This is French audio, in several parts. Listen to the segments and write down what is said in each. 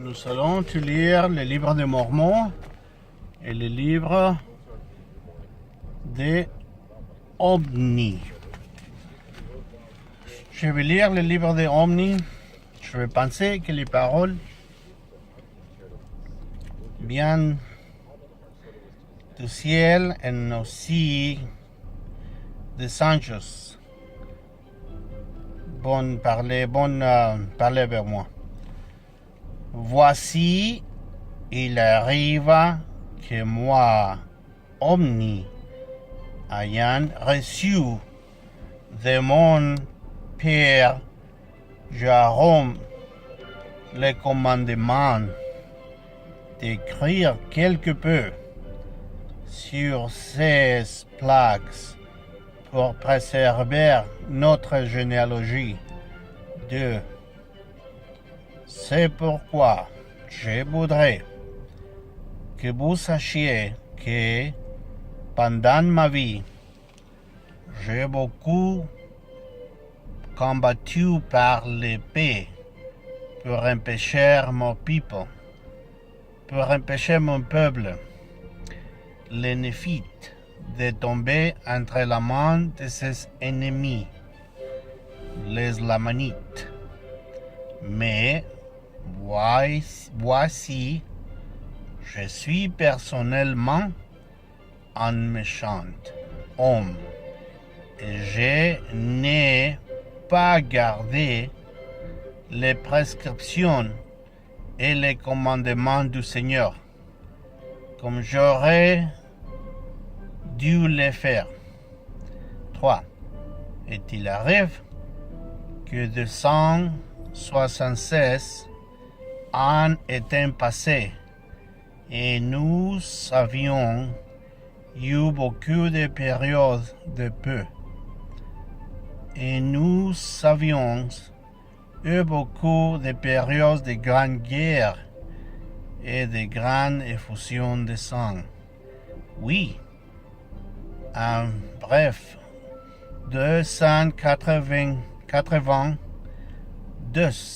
Nous allons lire le livre de Mormon et le livre de Omni. Je vais lire le livre de Omni. Je vais penser que les paroles viennent du ciel et aussi des anges. Parlez vers moi. Voici, il arrive que moi, Omni, ayant reçu de mon Père Jérôme le commandement d'écrire quelque peu sur ces plaques pour préserver notre généalogie. C'est pourquoi je voudrais que vous sachiez que pendant ma vie, j'ai beaucoup combattu par l'épée pour empêcher mon peuple, les Néphites, de tomber entre la main de ses ennemis, les Lamanites. Mais voici, je suis personnellement un méchant homme et je n'ai pas gardé les prescriptions et les commandements du Seigneur comme j'aurais dû le faire. 3. Et il arrive que 276 ans étaient passés et nous avions eu beaucoup de périodes de paix. Et nous avions eu beaucoup de périodes de grandes guerres et de grandes effusions de sang. Oui, en bref, 282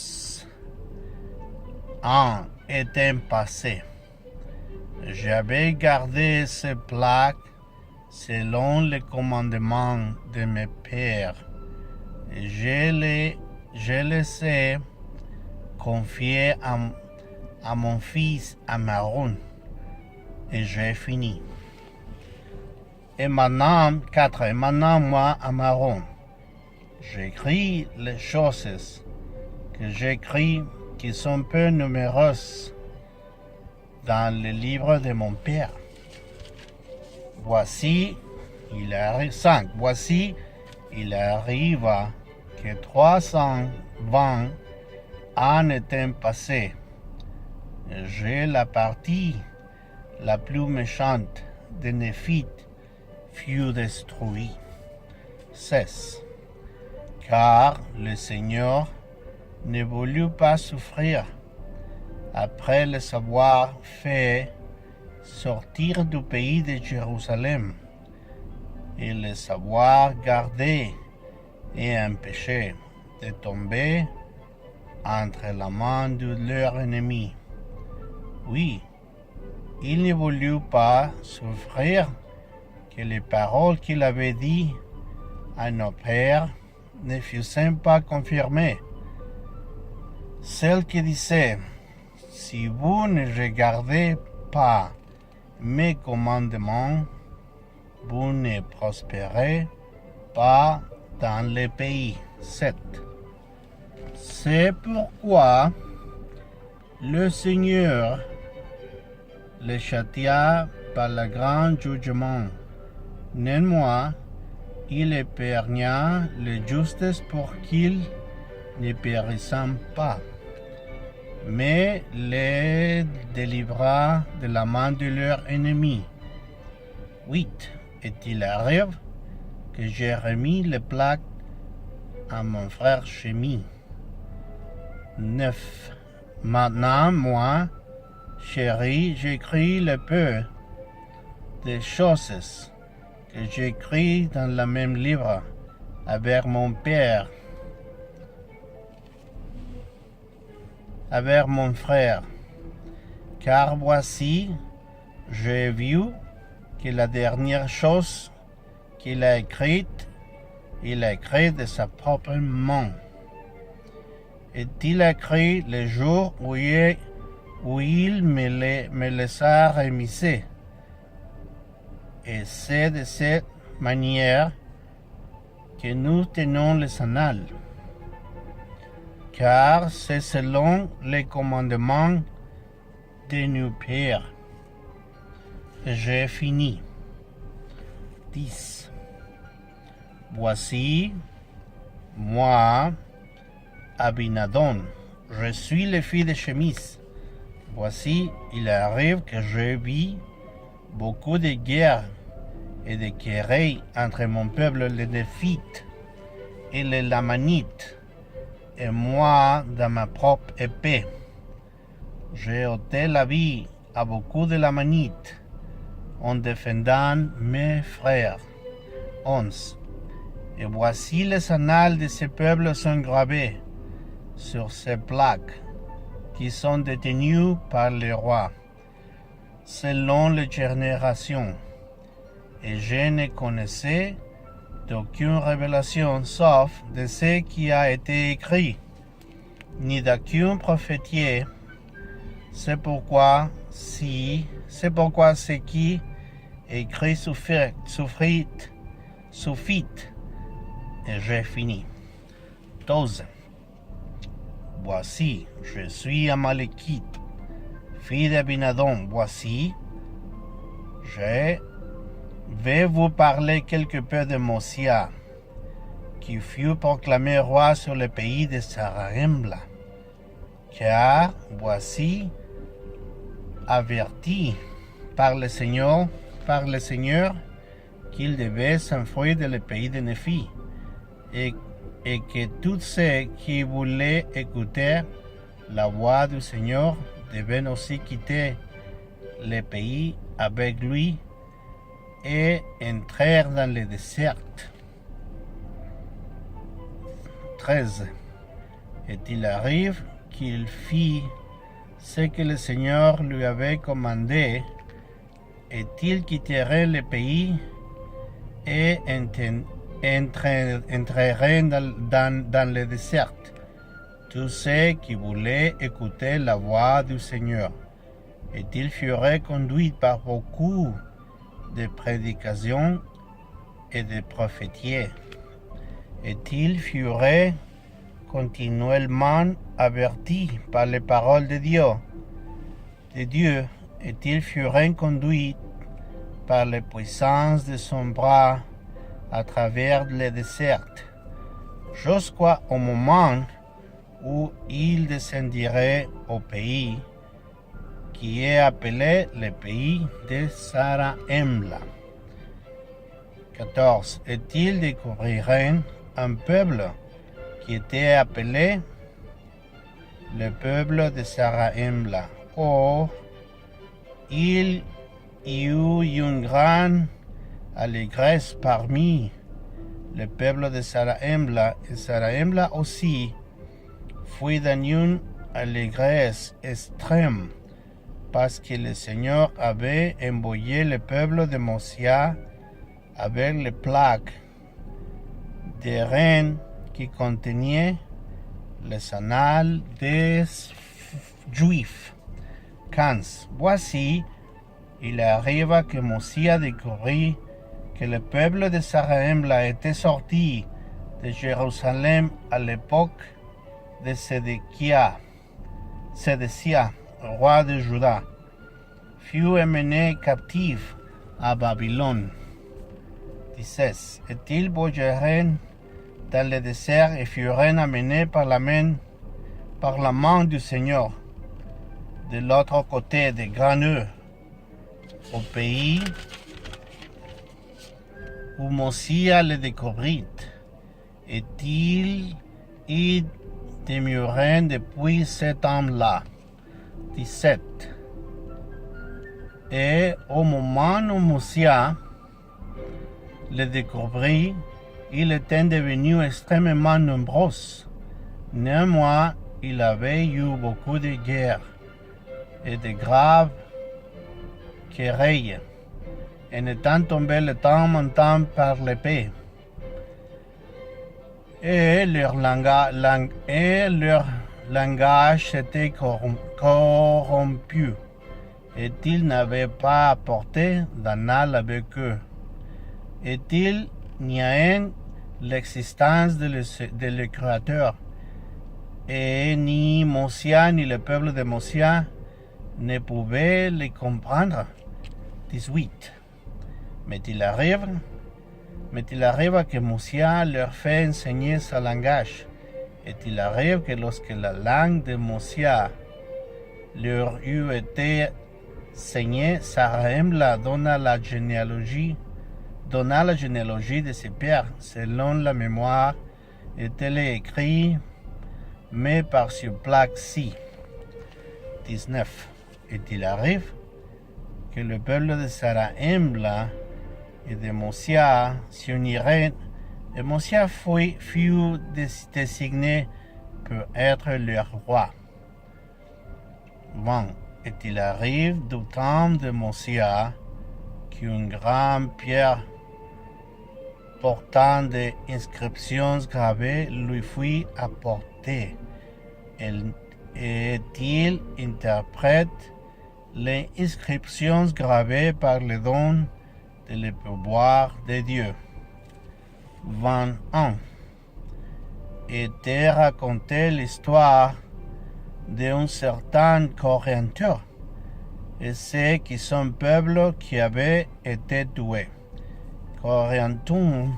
ans étaient passés. J'avais gardé ces plaques selon les commandements de mes pères. Je les ai confiés à mon fils Amaron. Et j'ai fini. Et maintenant, 4. Et maintenant, moi, Amaron, j'écris les choses que j'écris qui sont peu nombreuses dans le livre de mon Père. Voici, il arrive 5. Voici, il arrive que 320 ans étaient passés. J'ai la partie la plus méchante des Néphites fut détruite. 16. Car le Seigneur ne voulut pas souffrir après les avoir fait sortir du pays de Jérusalem et les avoir gardés et empêchés de tomber entre la main de leur ennemi. Oui, il ne voulut pas souffrir que les paroles qu'il avait dites à nos pères ne fussent pas confirmées. Celles qui disaient, si vous ne regardez pas mes commandements, vous ne prospérez pas dans le pays. 7. C'est pourquoi le Seigneur les châtia par le grand jugement. Néanmoins, il épargna les justes pour qu'ils ne périssent pas, mais les délivra de la main de leurs ennemis. 8. Et il arrive que j'ai remis les plaques à mon frère Chémi. 9. Maintenant, moi, chéri, j'écris le peu des choses que j'écris dans le même livre avec mon père, avec mon frère. Car voici, j'ai vu que la dernière chose qu'il a écrite, il a écrit de sa propre main. Et il a écrit le jour où il me les a remisés. Et c'est de cette manière que nous tenons les annales. Car c'est selon les commandements de nos pères. J'ai fini. 10. Voici, moi, Abinadon, je suis le fils de Chémis. Voici, il arrive que je vis beaucoup de guerres et de querelles entre mon peuple les Néphites et les Lamanites, et moi dans ma propre épée. J'ai ôté la vie à beaucoup de Lamanites en défendant mes frères. 11. Et voici les annales de ces peuples sont gravés sur ces plaques qui sont détenues par les rois, selon les générations. Et je ne connaissais d'aucune révélation sauf de ce qui a été écrit, ni d'aucun prophétie. C'est pourquoi ce qui est écrit suffit. Et j'ai fini. 12. Voici, je suis Amalekite, fils d'Abinadon. Voici, je vais vous parler quelque peu de Mosia, qui fut proclamé roi sur le pays de Sarahemla. Car voici, averti par le Seigneur qu'il devait s'enfuir de le pays de Néphi, et que tous ceux qui voulaient écouter la voix du Seigneur devaient aussi quitter le pays avec lui et entrer dans le désert. 13. Et il arrive qu'il fit ce que le Seigneur lui avait commandé, et il quitterait le pays et entrerait dans le désert. Tous ceux qui voulaient écouter la voix du Seigneur, et il fut conduit par beaucoup de prédications et de prophéties, et il fut continuellement averti par les paroles de Dieu, et il fut conduit par la puissance de son bras à travers le désert, jusqu'au moment où il descendirait au pays qui est appelé le pays de Sarahemla. 14. Et il découvrirait un peuple qui était appelé le peuple de Sarahemla. Or, il y eut une grande allégresse parmi le peuple de Sarahemla, et Sarahemla aussi fut dans une allégresse extrême, parce que le Seigneur avait envoyé le peuple de Mosia avec les plaques des reines qui contenaient les annales des Juifs. 15. Voici, il arriva que Mosia découvrit que le peuple de Sarahemla était sorti de Jérusalem à l'époque de Sédécia, roi de Juda, fut emmené captif à Babylone. 16. Et ils voyagèrent dans le désert et furent amenés par la main du Seigneur de l'autre côté des grands nœuds, au pays où Mosia le découvrit, et ils y demeurèrent depuis ce temps-là. 17. Et au moment où Mosia le découvrit, il était devenu extrêmement nombreux. Néanmoins, il avait eu beaucoup de guerres et de graves querelles, en étant tombés de temps en temps par l'épée. Et leur langage s'était corrompu, et ils n'avaient pas apporté d'annal avec eux. Et il n'y a l'existence de le Créateur, et ni Mosia ni le peuple de Mosia ne pouvaient les comprendre. 18. Mais il arrive que Mosia leur fait enseigner sa langage. Et il arrive que lorsque la langue de Mosia leur eut été enseignée, Sarahemla donna la généalogie de ses pères selon la mémoire, et elle est écrit, mais par sur plaque-ci. 19. Et il arrive que le peuple de Sarahemla et de Mosia s'unirait, et Mosia fut désigné pour être leur roi. 20. Et il arrive du temps de Mosia qu'une grande pierre portant des inscriptions gravées lui fut apportée. Et il interprète les inscriptions gravées par le don de le pouvoir de Dieu. 21. Et te racontait l'histoire d'un certain Corinthiens, et c'est qui son peuple qui avait été tué. Corinthians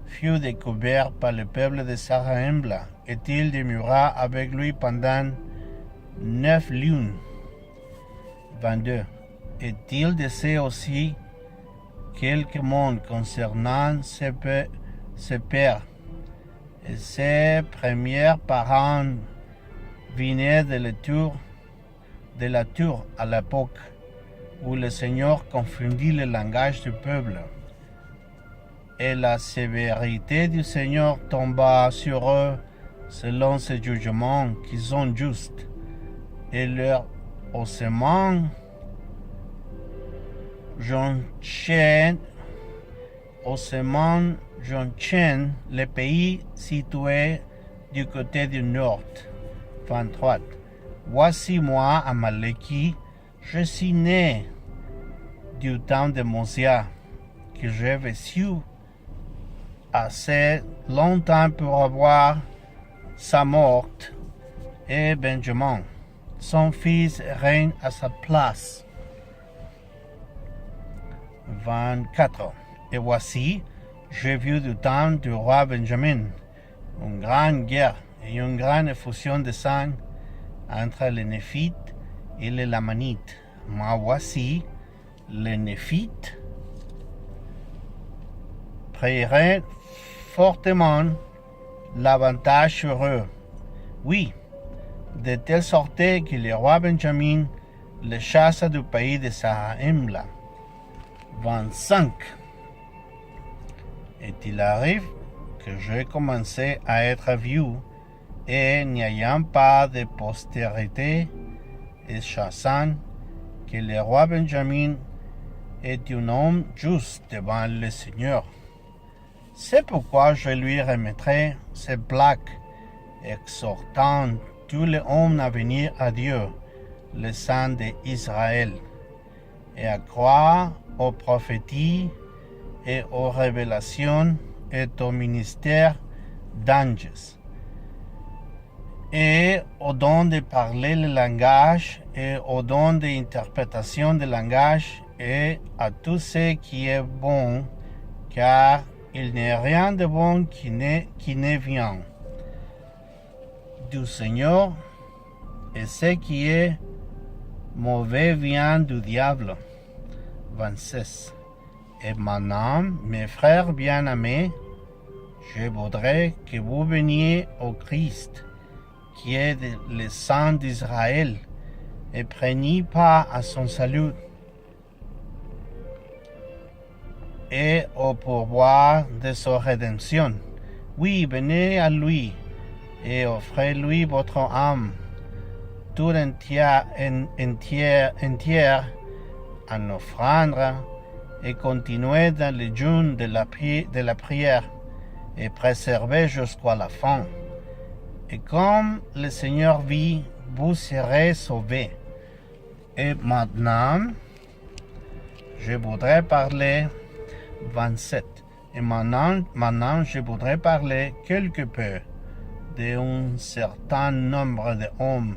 fut découvert par le peuple de Sarahemla, et il demeura avec lui pendant 9 lunes. 22. Et il disait aussi quelques mots concernant ses pères, et ses premiers parents venaient de la tour à l'époque où le Seigneur confondit le langage du peuple. Et la sévérité du Seigneur tomba sur eux selon ses jugements qui sont justes, et leur ossements jonchaient le pays situé du côté du nord. 23. Voici moi, Amaleki, je suis né du temps de Mosia, que j'ai vécu assez longtemps pour avoir sa mort, et Benjamin, son fils, règne à sa place. 24. Et voici, j'ai vu du temps du roi Benjamin une grande guerre et une grande effusion de sang entre les Néphites et les Lamanites. Moi voici, les Néphites prirent fortement l'avantage sur eux. Oui, de telle sorte que le roi Benjamin les chassa du pays de Sarahemla. 25. Et il arrive que j'ai commencé à être vieux, et n'ayant pas de postérité, et chassant que le roi Benjamin est un homme juste devant le Seigneur. C'est pourquoi je lui remettrai ces plaques, exhortant tous les hommes à venir à Dieu, le Saint d'Israël, et à croire aux prophéties et aux révélations et au ministère d'anges, et au don de parler le langage et au don d'interprétation de langage, et à tout ce qui est bon, car il n'est rien de bon qui ne vient du Seigneur, et ce qui est mauvais vient du diable. 26. Et maintenant, mes frères bien-aimés, je voudrais que vous veniez au Christ, qui est le Saint d'Israël, et preniez part à son salut et au pourboire de sa rédemption. Oui, venez à lui et offrez-lui votre âme, culture entière en offrande et continuer dans le jeûne de la prière et préserver jusqu'à la fin. Et comme le Seigneur vit, vous serez sauvés. Et maintenant, je voudrais parler 27. Et maintenant, je voudrais parler quelque peu d'un certain nombre d'hommes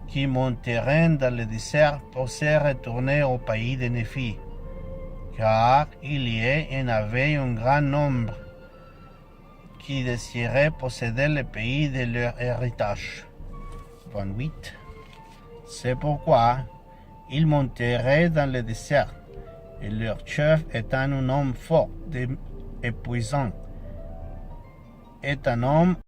qui monteront dans le désert pour se retourner au pays de Néphi, car il y en avait un grand nombre qui désiraient posséder le pays de leur héritage. 28. C'est pourquoi ils monteraient dans le désert, et leur chef étant un homme fort et puissant, est un homme